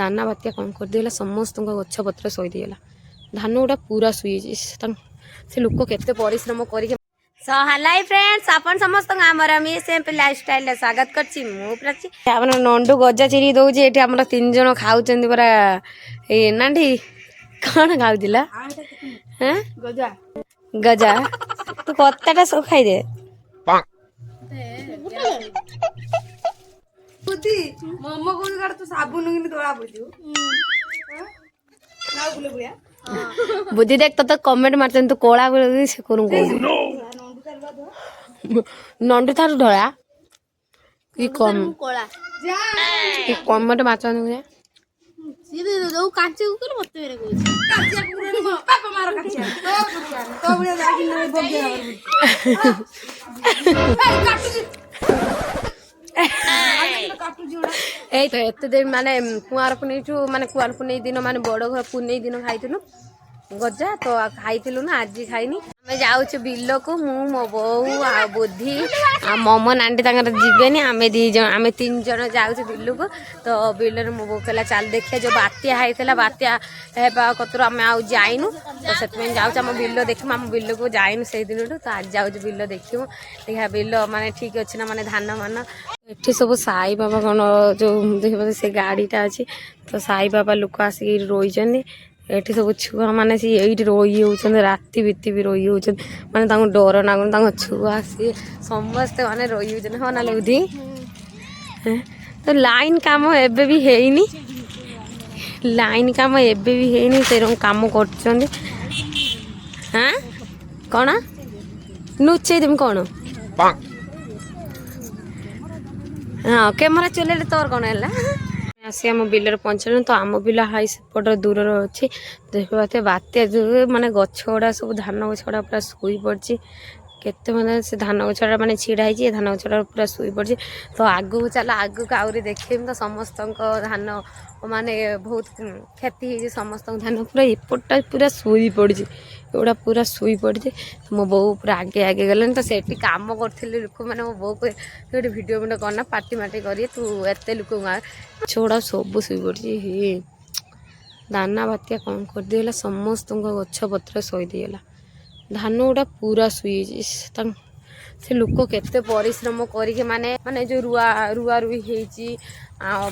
दाना बात्या कौन करदेला समस्त गछ पत्र शहीदेला धान गुड़ा पूरा शुई से लोक केते परिश्रम करके सो हाय फ्रेंड्स अपन समस्त आमर एमपी लाइफस्टाइल स्वागत करछि मु प्राची अपन नंडू गजा चिरी दउछि एठी हमर तीन जण खाउछन्ती परा ए नांडी कोन खाउदिला हैं गजा गजा तू कत्ताटा सब खाइ दे बुद्धि मोमो कोन कर तू साबुन किन तोड़ा बुझू ना गुले बुया बुद्धि देख तो कमेंट मारछन तू कोळा गुले से करू नंडू थारु धळा की कम कोला की कमेंट मारछन के सीधे दो काचे उकर मत मेरे को काचे पूरे पापा मारो काचे तो बुया जागी न बोगे এই তো এত দিন মানে কুয়ার পুনেইছু মানে কুয়ার পুনেই দিন মানে বড় ঘর পুনেই দিন খাইଥିଲୁ गजा तो खाइलु ना आज खाइनी आम जाऊँ बिल को मो बो आ बुद्धि आ मोमो नांडी जीवेनि आम आम तीन जन जाऊँ बिल को तो बिल मो बो कहला चल देखिए जो बात्या होता बात्या कतर आम आईनु तो से जाऊँ आम बिल देख आम बिल को जाइनु से दिन तो आज जाऊँ बिल देखू देखा बिल माने ठीक अच्छे ना माने धान मान एठी सब साई बाबा कौन जो देख से गाड़ीटा अच्छी तो साई बाबा लोक आसिक रही एठी सब छुआ मैंने सी ये रही होती राति बीती भी रही होती मैंने डर नागुन छुआ सी समस्ते मैंने रही होती हाँ ना बुद्धि तो लाइन काम एबे भी हैनी लाइन काम एबे भी हैनी से काम कर हाँ कौन नुचे देम कौन हाँ कैमेरा चले तोर कौन है आसी आम बिलर पहुँचल तो आम बिल हाई सेपट दूर अच्छी देखते बात्या जो माने गछ गुड़ा सब धान गछ गुड़ा पूरा शुई पड़ी केते मतलब से धान गछड़ा माने छिड़ा है धान गछड़ा पूरा शुई पड़ी तो आगू चल आगू आहरी देखेम तो समस्त धान माने बहुत क्षति है समस्त धान पूरा एपटा पूरा शुई पड़ी एगुड़ा पूरा शुई पड़ी तो मो बो पूरा आगे आगे गलानी तो सेठी काम करथिले लोक माने मो बो को वीडियो वीडियो करना पार्टी मार्टी करी तू एते लोक छोड़ा सब शुई पड़ी हे दाना बात्या कौन करदेला समस्त गछ पत्र शहीदेला धान गुड़ा पूरा शुई से लोक केते परिश्रम करके माने माने जो रुआ रुआ रुई होती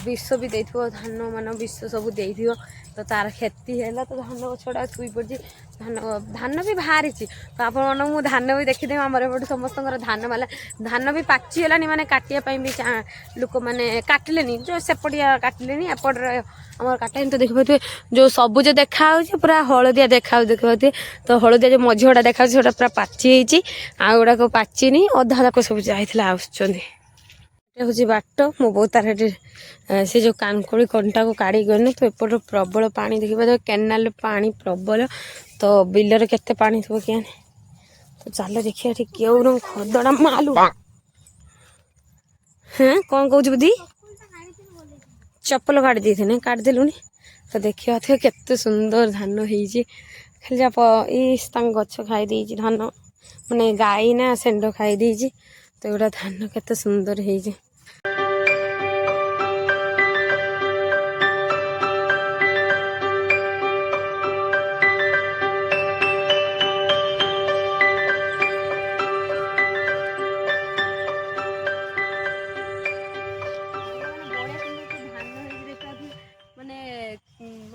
विष भी दे धान मान विष सब दे तो तार क्षति है तो धान गछड़ा शुई पड़ी धान धान भी बाहरी तो आप धान भी देखीदे आम एपटे समस्त धान माला धान भी पाचिगला माने काटिया भी लोक मैंने काटिले जो सेपटिया काटिले एपटे आम काटे तो देखिए जो सबुज देखा पूरा हलदिया देखा देखिए तो हलदिया जो मझी गुड़ा देखा पूरा पाची आ गुड़ाक पाचिनी अधा जाक सब जाइए आसुँच हूँ बाट मो बो तार से जो कानकोड़ी कंटा को काढ़ी गने तो एपट प्रबल पानी देखिए केनाल पानी प्रबल तो बिलर केते पानी थो क्या तो चल देखिए क्यों खदड़ा मालू हाँ कौन कौच बुद्धि चप्पल काढ़ी थे काढ़देलु तो देखिए थे केते सुंदर धान हो खाली गछ खाई धान माने गाई ना सेंड खाई तो एगुड़ा धान केते सुंदर हो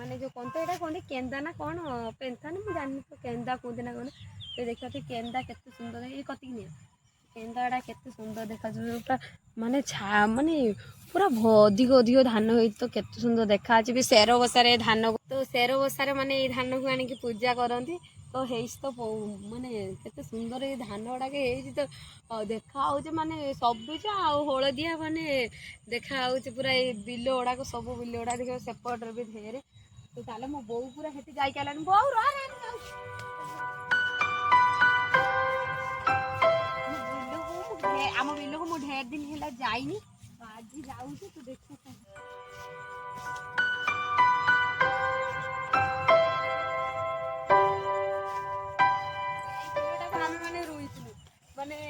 माने जो कौन तो यहाँ कौन केंदा ना कौन पेंथा ना मुझे जानी तो केंदा कहते ना कौन तो देखा केंदा केते सुंदर ये कति नहीं केंदा गुड़ा केते सुंदर देखा पूरा माने छा माने पूरा अधिक अधिक धान हो तो केते सुंदर देखा भी शेर बसारे धान तो शेर बसारे माने ये धान को आनिक पूजा करती तो है तो माने केते सुंदर ये धान गुड़ा तो देखा माने सबुज आ हलदिया माने देखा पूरा ये बिल गुड़ाक सब बिल गुड़ा देख सेपटे भी ढेर तो ताले मो बो पूरा हेती जाई कालानी बो आम बिल को मो ढेर दिन है जाइनी तो आज जाऊँ तो देखो माने रुई माने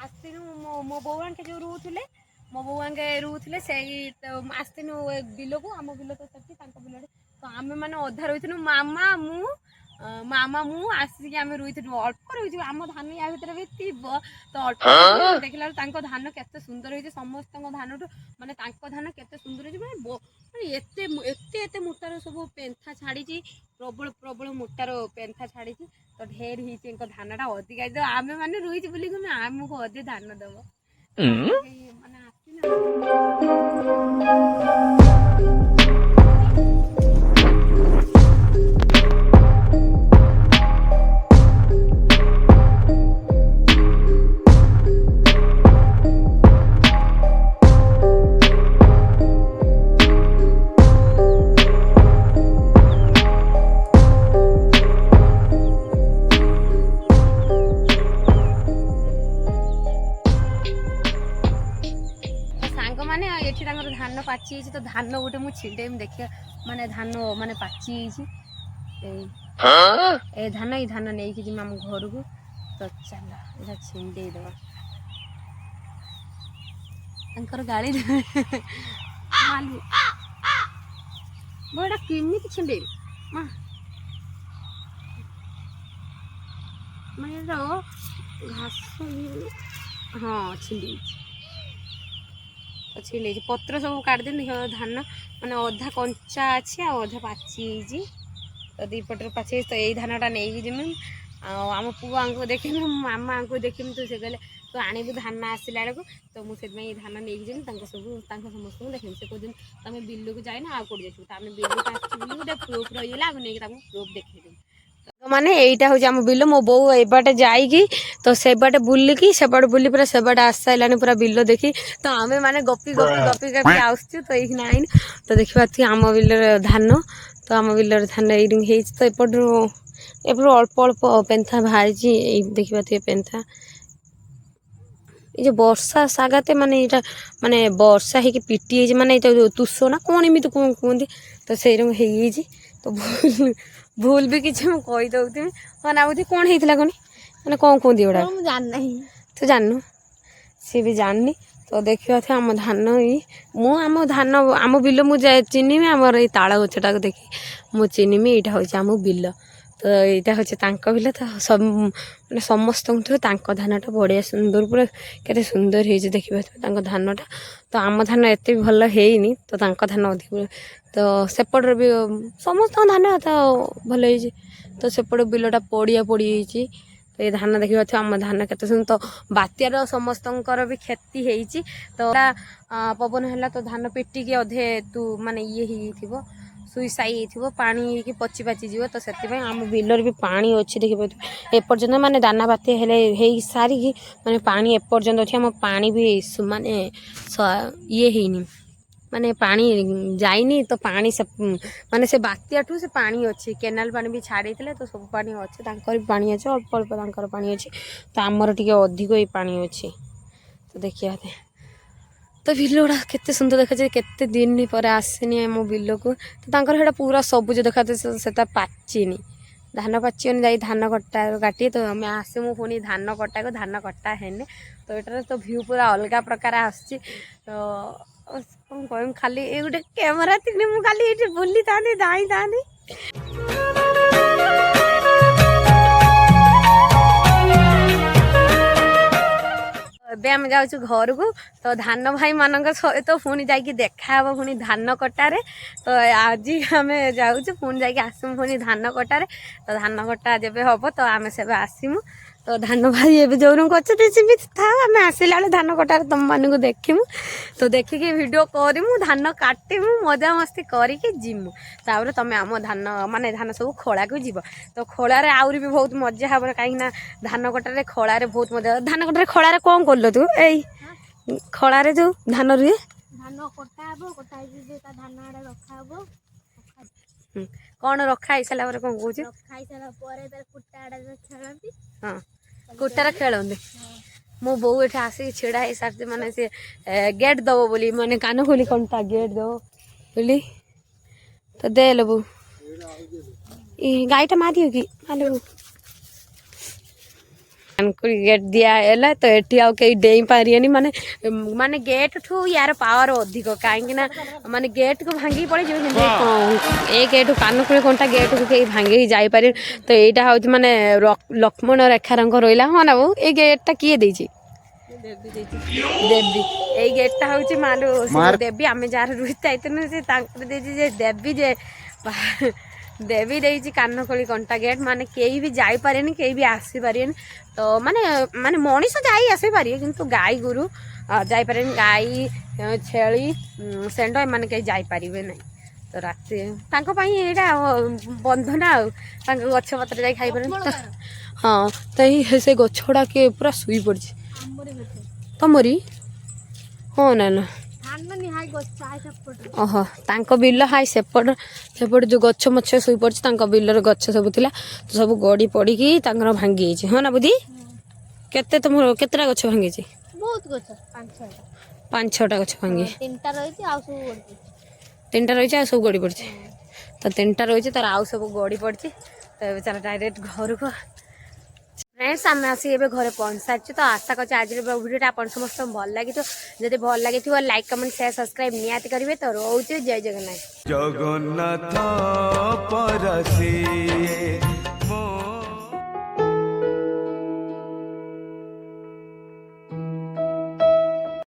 आसनु मो बो के जो रुले ମୋ ବୋଉ ଆଙ୍କେ ରୁଥିଲେ ସେଇ ଆସିଥିନୁ ବିଲକୁ ଆମ ବିଲ ତ ସେଠି ତାଙ୍କ ବିଲରେ ତ ଆମେ ମାନେ ଅଧା ରହିଥିଲୁ ମାମା ମୁଁ ଆସିକି ଆମେ ରୁଇଥିଲୁ ଅଳ୍ପ ରହିଛୁ ଆମ ଧାନ ୟା ଭିତରେ ବି ଥିବ ତ ଅଳ୍ପ ଦେଖିଲା ବେଳକୁ ତାଙ୍କ ଧାନ କେତେ ସୁନ୍ଦର ହେଇଛି ସମସ୍ତଙ୍କ ଧାନଠୁ ମାନେ ତାଙ୍କ ଧାନ କେତେ ସୁନ୍ଦର ହେଇଛି ମାନେ ଏତେ ଏତେ ଏତେ ମୋଟାର ସବୁ ପେନ୍ଥା ଛାଡ଼ିଛି ପ୍ରବଳ ମୋଟାର ପେନ୍ଥା ଛାଡ଼ିଛି ତ ଢେର ହେଇଛି ତାଙ୍କ ଧାନଟା ଅଧିକା ହେଇଥିବ ଆମେ ମାନେ ରୁଇଛୁ ବୋଲି ଆମକୁ ଅଧିକ ଧାନ ଦବ ମାନେ ଆସିନା ସାଙ୍ଗମାନେ ଏଠି ତାଙ୍କର ଧାନ ପାଚି ହେଇଛି ତ ଧାନ ଗୋଟେ ମୁଁ ଛିଣ୍ଡେଇମି ଦେଖିବା ମାନେ ଧାନ ମାନେ ପାଚି ହେଇଛି ଏଇ ଧାନ ନେଇକି ଯିବି ଆମ ଘରକୁ ତ ଚାଲ ଏଇଟା ଛିଣ୍ଡେଇ ଦେବା ତାଙ୍କର ଗାଳି ମୁଁ ଏଇଟା କେମିତି ଛିଣ୍ଡେଇବି ମାନେ ଘାସ ହଁ ଛିଣ୍ଡେଇଛି ପତ୍ର ସବୁ କାଟିଦେଲି ଧାନ ମାନେ ଅଧା କଞ୍ଚା ଅଛି ଆଉ ଅଧା ପାଚି ହେଇଛି ତ ଦୁଇପଟରେ ପାଚି ହେଇଛି ତ ଏଇ ଧାନଟା ନେଇକି ଯିମି ଆଉ ଆମ ପୁଅଙ୍କୁ ଦେଖିମି ମୋ ମାମାଙ୍କୁ ଦେଖିମି ତ ସେ କହିଲେ ତୁ ଆଣିବୁ ଧାନ ଆସିଲା ବେଳକୁ ତ ମୁଁ ସେଥିପାଇଁ ଏଇ ଧାନ ନେଇକି ଯିମି ତାଙ୍କ ସମସ୍ତଙ୍କୁ ଦେଖିମି ସେ କହୁଛନ୍ତି ତମେ ବିଲକୁ ଯାଇନା ଆଉ କୋଉଠି ଯାଇଥିବୁ ତ ଆମେ ବିଲକୁ ଆସିଛୁ ବୋଲି ଗୋଟେ ପ୍ରୁଫ୍ ରହିଗଲା ଆମେ ନେଇକି ତାଙ୍କୁ ପ୍ରୁଫ୍ ଦେଖେଇଦେବୁ ମାନେ ଏଇଟା ହଉଛି ଆମ ବିଲ ମୋ ବୋଉ ଏବାଟେ ଯାଇକି ତ ସେବାଟେ ବୁଲିକି ସେବାଟେ ବୁଲି ପୁରା ସେବାଟେ ଆସିସାରିଲାଣି ପୁରା ବିଲ ଦେଖି ତ ଆମେ ମାନେ ଗପି ଆସୁଛୁ ତ ଏଇଖିନା ଆଇନି ତ ଦେଖିବା ଆମ ବିଲରେ ଧାନ ତ ଆମ ବିଲରେ ଧାନ ଏଇଠି ହେଇଛି ତ ଏପଟରୁ ଅଳ୍ପ ପେନ୍ଥା ବାହାରିଛି ଏଇ ଦେଖିବା ପେନ୍ଥା ଏଇ ଯୋଉ ବର୍ଷା ସାଗାତେ ମାନେ ଏଇଟା ମାନେ ବର୍ଷା ହେଇକି ପିଟି ହେଇଛି ମାନେ ଏଇଟା ତୁଷ ନା କଣ ଏମିତି କଣ କୁହନ୍ତି ତ ସେଇରକମ ହେଇଯାଇଛି ତ ଭୁଲ ବି କିଛି ମୁଁ କହିଦଉଥିବି ହଁ ନାବୁଛି କଣ ହେଇଥିଲା କଣ ମାନେ କଣ କୁହନ୍ତି ଏଗୁଡ଼ା ମୁଁ ଜାଣିନାହିଁ ତୁ ଜାଣିନୁ ସିଏ ବି ଜାଣିନି ତ ଦେଖିବା ଆମ ଧାନ ମୁଁ ଆମ ବିଲ ମୁଁ ଚିହ୍ନିମି ଆମର ଏଇ ତାଳ ଗଛଟାକୁ ଦେଖି ମୁଁ ଚିହ୍ନିମି ଏଇଟା ହେଉଛି ଆମ ବିଲ ତ ଏଇଟା ହେଉଛି ତାଙ୍କ ବିଲ ତ ମାନେ ସମସ୍ତଙ୍କଠୁ ତାଙ୍କ ଧାନଟା ବଢ଼ିଆ ସୁନ୍ଦର ପୁରା କେତେ ସୁନ୍ଦର ହେଇଛି ଦେଖିବା ତାଙ୍କ ଧାନଟା ତ ଆମ ଧାନ ଏତେ ବି ଭଲ ହେଇନି ତ ତାଙ୍କ ଧାନ ଅଧିକ ତ ସେପଟରେ ବି ସମସ୍ତଙ୍କ ଧାନ ତ ଭଲ ହେଇଛି ତ ସେପଟ ବିଲଟା ପଡ଼ିଯାଇଛି ତ ଏ ଧାନ ଦେଖିବା ଆମ ଧାନ କେତେ ସୁନ୍ଦର ତ ବାତ୍ୟାର ସମସ୍ତଙ୍କର ବି କ୍ଷତି ହେଇଛି ତ ପବନ ହେଲା ତ ଧାନ ପିଟିକି ଅଧେ ମାନେ ଇଏ ହେଇଯାଇଥିବ ସୁଇସାଇ ହେଇଥିବ ପାଣି ହେଇକି ପଚି ପାଚିଯିବ ତ ସେଥିପାଇଁ ଆମ ବିଲରେ ବି ପାଣି ଅଛି ଦେଖିପାରୁଥିବ ଏପର୍ଯ୍ୟନ୍ତ ମାନେ ଦାନା ବାତ୍ୟା ହେଲେ ହେଇ ସାରିକି ମାନେ ପାଣି ଏପର୍ଯ୍ୟନ୍ତ ଅଛି ଆମ ପାଣି ବି ମାନେ ଇଏ ହେଇନି ମାନେ ପାଣି ଯାଇନି ତ ପାଣି ମାନେ ସେ ବାତ୍ୟାଠୁ ସେ ପାଣି ଅଛି କେନାଲ ପାଣି ବି ଛାଡ଼ିଥିଲେ ତ ସବୁ ପାଣି ଅଛି ତାଙ୍କର ବି ପାଣି ଅଛି ଅଳ୍ପ ତାଙ୍କର ପାଣି ଅଛି ତ ଆମର ଟିକେ ଅଧିକ ଏଇ ପାଣି ଅଛି ତ ଦେଖିବା ତ ବିଲ ଗୁଡ଼ା କେତେ ସୁନ୍ଦର ଦେଖାଯାଏ କେତେ ଦିନ ପରେ ଆସିନି ଆମ ବିଲକୁ ତ ତାଙ୍କର ସେଇଟା ପୁରା ସବୁଜ ଦେଖାଯାଏ ସେଟା ପାଚିନି ଧାନ ପାଚିବନି ଯାଇ ଧାନ କାଟି ତ ଆମେ ଆସିମୁ ପୁଣି ଧାନ କଟା ହେନେ ତ ଏଟାରେ ତ ଭିଉ ପୁରା ଅଲଗା ପ୍ରକାର ଆସୁଛି ତ କ'ଣ କହିବି ଖାଲି ଏଇ ଗୋଟେ କ୍ୟାମେରା ଥିଲେ ମୁଁ ଖାଲି ଏଇଠି ବୁଲିଥାନ୍ତି ଧାଇଁଥାନ୍ତି ଏବେ ଆମେ ଯାଉଛୁ ଘରକୁ ତ ଧାନ ଭାଇମାନଙ୍କ ସହିତ ପୁଣି ଯାଇକି ଦେଖାହେବ ପୁଣି ଧାନ କଟାରେ ତ ଆଜି ଆମେ ଯାଉଛୁ ପୁଣି ଯାଇକି ଆସିମୁ ପୁଣି ଧାନ କଟାରେ ତ ଧାନ କଟା ଯେବେ ହେବ ତ ଆମେ ସେବେ ଆସିମୁ ତ ଧାନ ଭାଇ ଏବେ ଯୋଉନ କରୁଛନ୍ତି ସେବି ଥାଉ ଆମେ ଆସିଲା ବେଳେ ଧାନ କଟାରେ ତୁମମାନଙ୍କୁ ଦେଖିମୁ ତ ଦେଖିକି ଭିଡ଼ିଓ କରିମୁ ଧାନ କାଟିମୁ ମଜାମସ୍ତି କରିକି ଯିମୁ ତାପରେ ତମେ ଆମ ଧାନ ସବୁ ଖଳାକୁ ଯିବ ତ ଖଳାରେ ଆହୁରି ବି ବହୁତ ମଜା ହେବ କାହିଁକିନା ଧାନ କଟାରେ ଖଳାରେ ବହୁତ ମଜା ଧାନ କଟାରେ ଖଳାରେ କ'ଣ କଲୁ ତୁ ଏଇ ଖଳାରେ ଯୋଉ ଧାନ ରୁହେ ଧାନ କଟା ହବ କଟା ହେଇକି ତା ଧାନ ଆଡ଼େ ରଖା ହବ କ'ଣ ରଖା ହେଇସାରିଲା ପରେ କ'ଣ କହୁଛୁ ରଖା ହେଇସାରିଲା ପରେ ତାର କୁଟା ଆଡ଼େ ଖେଳନ୍ତି ହଁ କୁଟାରେ ଖେଳନ୍ତି ମୋ ବୋଉ ଏଠି ଆସିକି ଛିଡ଼ା ହେଇସାରିଛି ମାନେ ସେ ଗେଟ୍ ଦବ ବୋଲି ମାନେ କାନ ଖୋଲି କ'ଣ ତା ଗେଟ୍ ଦବ ବୋଲି ତ ଦେ ଲୋ ବୋଉ ଗାଈଟା ମାରିବ କି ମାରିବୁ गेट दिया है तो एटी आउ कहीं डेई पारिए माने माने गेट ठू यार पावर अधिक कहीं माने गेट को भांगी पड़े ए गेट कानकुड़ी कंटा गेट को कहीं भांगी जापारे तो यहाँ हूँ माने लक्ष्मण रेखा रंग रहा हाँ ना बो ये गेटा किए देवी यही गेटा हूँ मानो देवी आम जार रुहित आइतनु से देवी जे देवी देवी कानकोली कंटा गेट माने कहीं भी जापारे कहीं भी आसीपारे तो माने माने मनीष जाई आसी पारे किंतु गाई गोरु जापारे गाई छेली सेंड एम कहीं जापारे ना तो राति यहाँ बंधन आग गछ पत्र जा खाई पारे हाँ तो से गछ गुड़ा किए पूरा शुई पड़ी तमरी हाँ ना ना ओहो तांको बिल हाई सेपट सेपट जो गछ मछ शुई पड़ी बिलर गछ सब थिला तो सब गड़ी पड़ी भांगी हाँ ना बुद्धि केते तुम केतेटा गछ भांगी बहुत गछ 5-6टा गछ भांगी 3टा रही आ सब 3टा रही आ सब गड़ी पड़ी तो 3टा रही तार आउ सब गड़ी पड़ी तो बेचारा डायरेक्ट घर को फ्रेंड्स आम आसी घरे पहुँच सारी तो आशा कर आज भिडियो आप समस्त भल लगी तो जब भल लगी लाइक कमेंट शेयर सब्सक्राइब निहाती करेंगे तो रोचे जय जगन्नाथ।